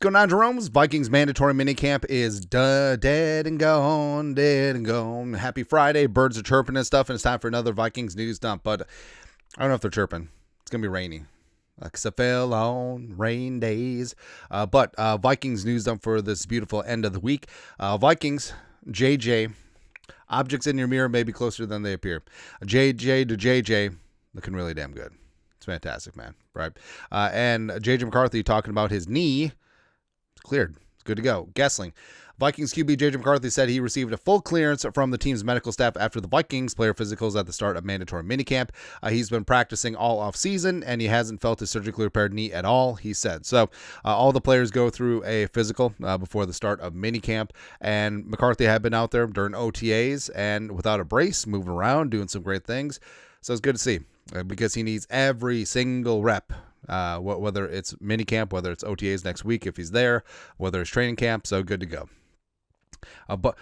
going on, Jerome's? Vikings mandatory minicamp is dead and gone. Happy Friday. Birds are chirping and stuff, and it's time for another Vikings news dump. But I don't know if they're chirping. It's going to be rainy. Because it fell on rain days. But Vikings news dump for this beautiful end of the week. Vikings, JJ, objects in your mirror may be closer than they appear. JJ to JJ, looking really damn good. It's fantastic, man. Right? And JJ McCarthy talking about his knee. It's cleared. It's good to go. Gessling. Vikings QB JJ McCarthy said he received a full clearance from the team's medical staff after the Vikings player physicals at the start of mandatory minicamp. He's been practicing all off season, and he hasn't felt his surgically repaired knee at all, he said. So all the players go through a physical before the start of minicamp, and McCarthy had been out there during OTAs and without a brace, moving around, doing some great things. So it's good to see because he needs every single rep. Whether it's minicamp, whether it's OTAs next week if he's there, whether it's training camp, so good to go. But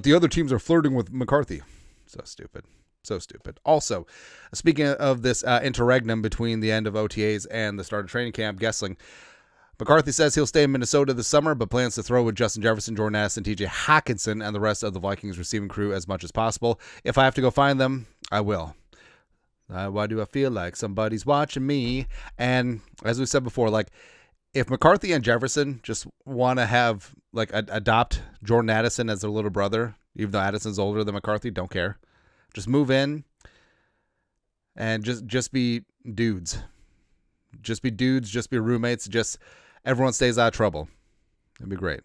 the other teams are flirting with McCarthy. So stupid. Also, speaking of this interregnum between the end of OTAs and the start of training camp, Gessling, McCarthy says he'll stay in Minnesota this summer, but plans to throw with Justin Jefferson, Jordan Addison, TJ Hockenson, and the rest of the Vikings receiving crew as much as possible. If I have to go find them, I will. Why do I feel like somebody's watching me? And as we said before, like, if McCarthy and Jefferson just want to have, like, adopt Jordan Addison as their little brother, even though Addison's older than McCarthy, don't care. Just move in and just be dudes. Just be dudes, just be roommates, just everyone stays out of trouble. It'd be great.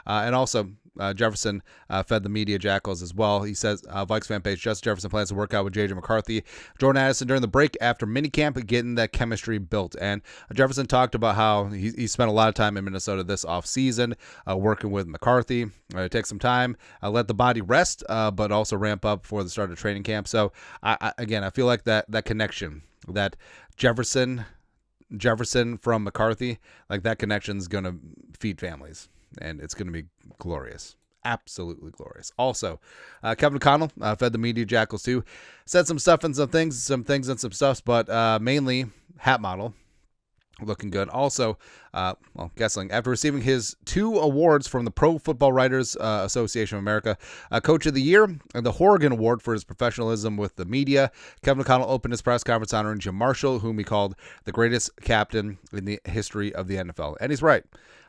And also, Jefferson fed the media jackals as well. He says, Vikes fan page, Justin Jefferson plans to work out with JJ McCarthy, Jordan Addison during the break after minicamp, getting that chemistry built. And Jefferson talked about how he spent a lot of time in Minnesota this offseason working with McCarthy. Take some time, let the body rest, but also ramp up for the start of training camp. So, I feel like that connection, that Jefferson from McCarthy, like that connection is going to feed families. And it's going to be glorious. Absolutely glorious. Also, Kevin O'Connell fed the media jackals too. Said some stuff and some things and some stuffs, but mainly hat model. Looking good. Also, Gessling, after receiving his 2 awards from the Pro Football Writers Association of America, Coach of the Year and the Horgan Award for his professionalism with the media, Kevin O'Connell opened his press conference honoring Jim Marshall, whom he called the greatest captain in the history of the NFL. And he's right.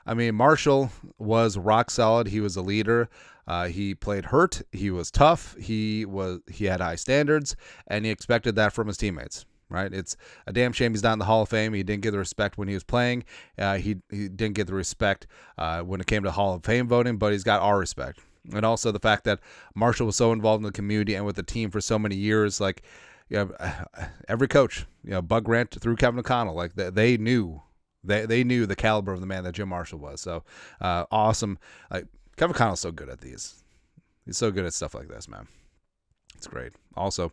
I mean, Marshall was rock solid. He was a leader. He played hurt. He was tough. He had high standards, and he expected that from his teammates. Right? It's a damn shame he's not in the Hall of Fame. He didn't get the respect when he was playing. He didn't get the respect when it came to Hall of Fame voting, but he's got our respect. And also the fact that Marshall was so involved in the community and with the team for so many years, like, every coach, Bug Grant through Kevin O'Connell, like they knew the caliber of the man that Jim Marshall was. So awesome. Like, Kevin O'Connell's so good at these. He's so good at stuff like this, man. It's great. Also,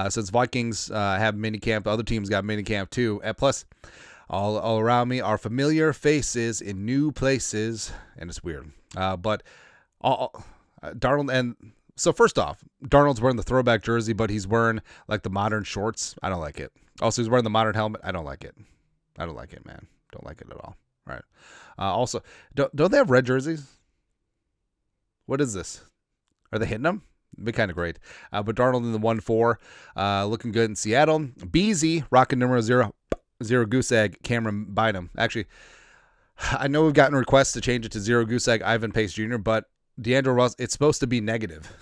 since Vikings have minicamp, other teams got minicamp too. And plus, all around me are familiar faces in new places, and it's weird. But Darnold, and so first off, Darnold's wearing the throwback jersey, but he's wearing like the modern shorts. I don't like it. Also, he's wearing the modern helmet. I don't like it. Man. Don't like it at all. Right. Also, don't they have red jerseys? What is this? Are they hitting them? It'd be kind of great. But Darnold in the 1-4, looking good in Seattle. Beasley rocking number 0 goose egg, Cameron Bynum. Actually, I know we've gotten requests to change it to 0 goose egg, Ivan Pace Jr., but D'Angelo Russell, it's supposed to be negative.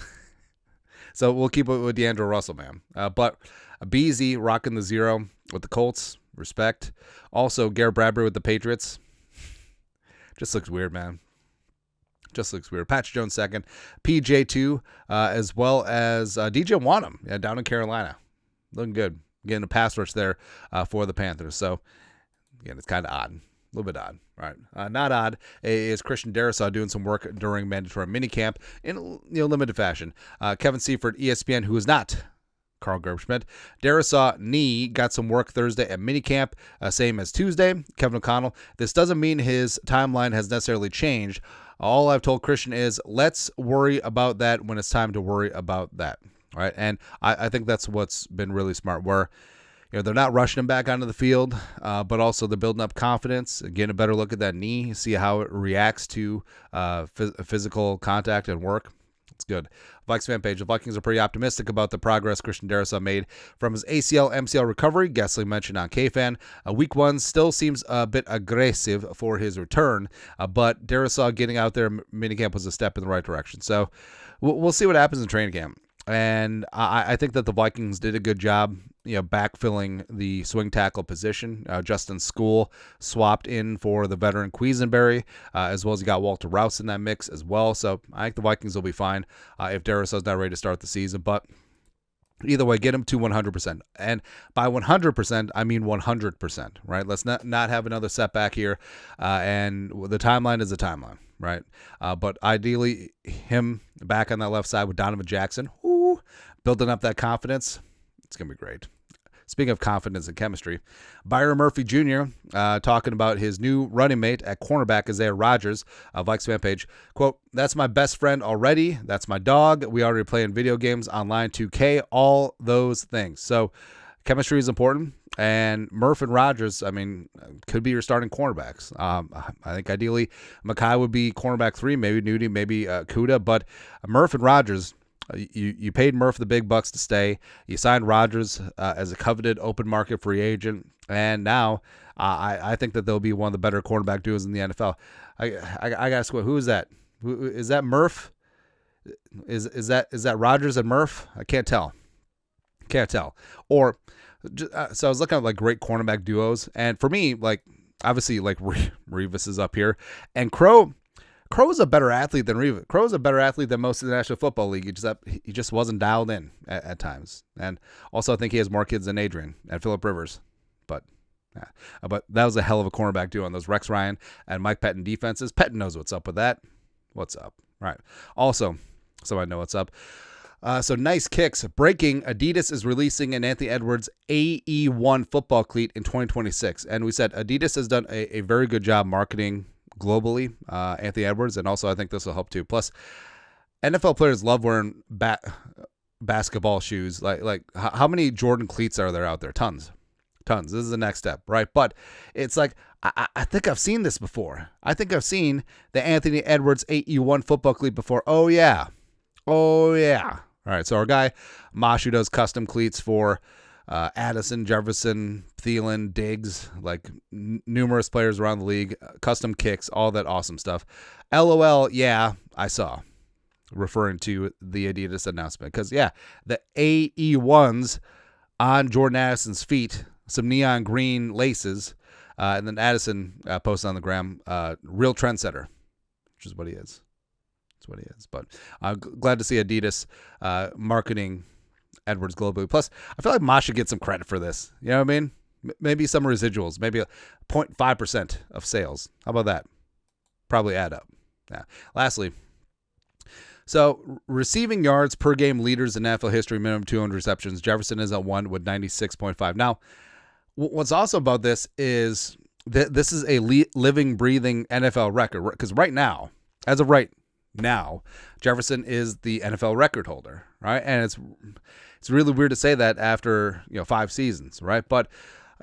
So we'll keep it with D'Angelo Russell, man. But Beasley rocking the 0 with the Colts. Respect. Also, Garrett Bradbury with the Patriots. Just looks weird, man. Just looks weird. Patch Jones second. PJ2, as well as DJ Wanham down in Carolina. Looking good. Getting a pass rush there for the Panthers. So, again, it's kind of odd. A little bit odd. Right. Not odd is Christian Darasaw doing some work during mandatory minicamp in limited fashion. Kevin Seifert, ESPN, who is not Carl Gerbschmidt. Darasaw knee got some work Thursday at minicamp, same as Tuesday. Kevin O'Connell. This doesn't mean his timeline has necessarily changed. All I've told Christian is let's worry about that when it's time to worry about that. All right. And I think that's what's been really smart, where they're not rushing him back onto the field, but also they're building up confidence, getting a better look at that knee, see how it reacts to physical contact and work. It's good. Vikes fan page. The Vikings are pretty optimistic about the progress Christian Darasaw made from his ACL, MCL recovery. Gasly mentioned on KFan. Week 1 still seems a bit aggressive for his return, but Darasaw getting out there minicamp was a step in the right direction. So we'll see what happens in training camp. And I think that the Vikings did a good job, backfilling the swing tackle position. Justin School swapped in for the veteran Quisenberry, as well as you got Walter Rouse in that mix as well. So I think the Vikings will be fine if Darasaw's not ready to start the season. But either way, get him to 100%. And by 100%, I mean 100%, right? Let's not have another setback here. And the timeline is a timeline, right? But ideally, him back on that left side with Donovan Jackson, building up that confidence. It's going to be great. Speaking of confidence and chemistry, Byron Murphy Jr. Talking about his new running mate at cornerback, Isaiah Rodgers, Vikes fan page. Quote, "That's my best friend already. That's my dog. We already playing video games online, 2K, all those things." So chemistry is important. And Murph and Rodgers, could be your starting cornerbacks. I think ideally Mackay would be cornerback 3, maybe Nudie, maybe Kuda. But Murph and Rodgers, you paid Murph the big bucks to stay. You signed Rodgers as a coveted open market free agent, and now I think that they'll be one of the better cornerback duos in the NFL. I gotta ask, who is that? Is that Murph? Is that Rodgers and Murph? I can't tell. Or so I was looking at great cornerback duos, and for me, obviously Revis is up here, and Crow is a better athlete than Reva. Crow is a better athlete than most of the National Football League. He just wasn't dialed in at times. And also I think he has more kids than Adrian and Phillip Rivers. But that was a hell of a cornerback duo on those Rex Ryan and Mike Pettin defenses. Pettin knows what's up with that. What's up? Right. Also, so I know what's up. So nice kicks. Breaking, Adidas is releasing an Anthony Edwards AE1 football cleat in 2026. And we said Adidas has done a very good job marketing globally, Anthony Edwards, and also I think this will help too. Plus, NFL players love wearing basketball shoes. Like how many Jordan cleats are there out there? Tons. This is the next step, right? But it's I think I've seen this before. I think I've seen the Anthony Edwards AE1 football cleat before. Oh yeah. All right, so our guy Mashu does custom cleats for Addison, Jefferson, Thielen, Diggs, numerous players around the league, custom kicks, all that awesome stuff. LOL, yeah, I saw, referring to the Adidas announcement. Because, the AE1s on Jordan Addison's feet, some neon green laces, and then Addison posted on the gram, real trendsetter, which is what he is. That's what he is. But I'm glad to see Adidas marketing Edwards globally. Plus, I feel like Mosh should get some credit for this. You know what I mean? Maybe some residuals, maybe 0.5% of sales. How about that? Probably add up. Yeah. Lastly, so receiving yards per game leaders in NFL history, minimum 200 receptions. Jefferson is at 1 with 96.5. Now, what's awesome about this is that this is a living, breathing NFL record. Because right now, as of right now, Jefferson is the NFL record holder, right? And it's really weird to say that after 5 seasons, right? But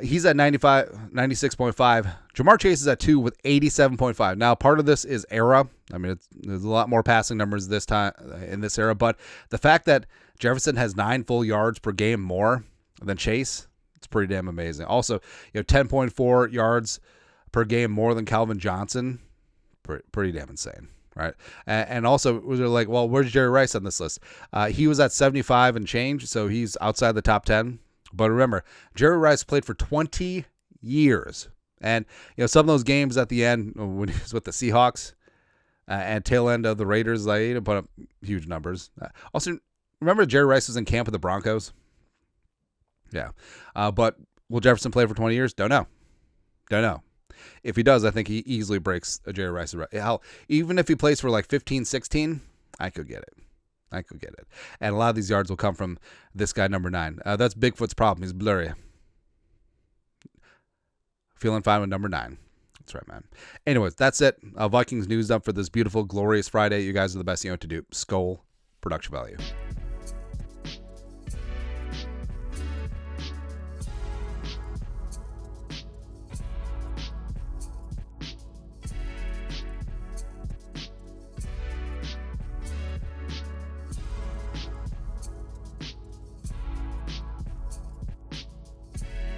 he's at 96.5. Jamar Chase is at 2 with 87.5. Now, part of this is era. There's a lot more passing numbers this time in this era, but the fact that Jefferson has 9 full yards per game more than Chase, it's pretty damn amazing. Also, 10.4 yards per game more than Calvin Johnson, pretty damn insane. Right. And also, they're like, well, where's Jerry Rice on this list? He was at 75 and change, so he's outside the top 10. But remember, Jerry Rice played for 20 years. And, some of those games at the end, when he was with the Seahawks and tail end of the Raiders, he didn't put up huge numbers. Also, remember Jerry Rice was in camp with the Broncos? Yeah. But will Jefferson play for 20 years? Don't know. If he does, I think he easily breaks a Jerry Rice. Even if he plays for 15, 16, I could get it. And a lot of these yards will come from this guy, number 9. That's Bigfoot's problem. He's blurry. Feeling fine with number 9. That's right, man. Anyways, that's it. Vikings news up for this beautiful, glorious Friday. You guys are the best you know what to do. Skol, production value.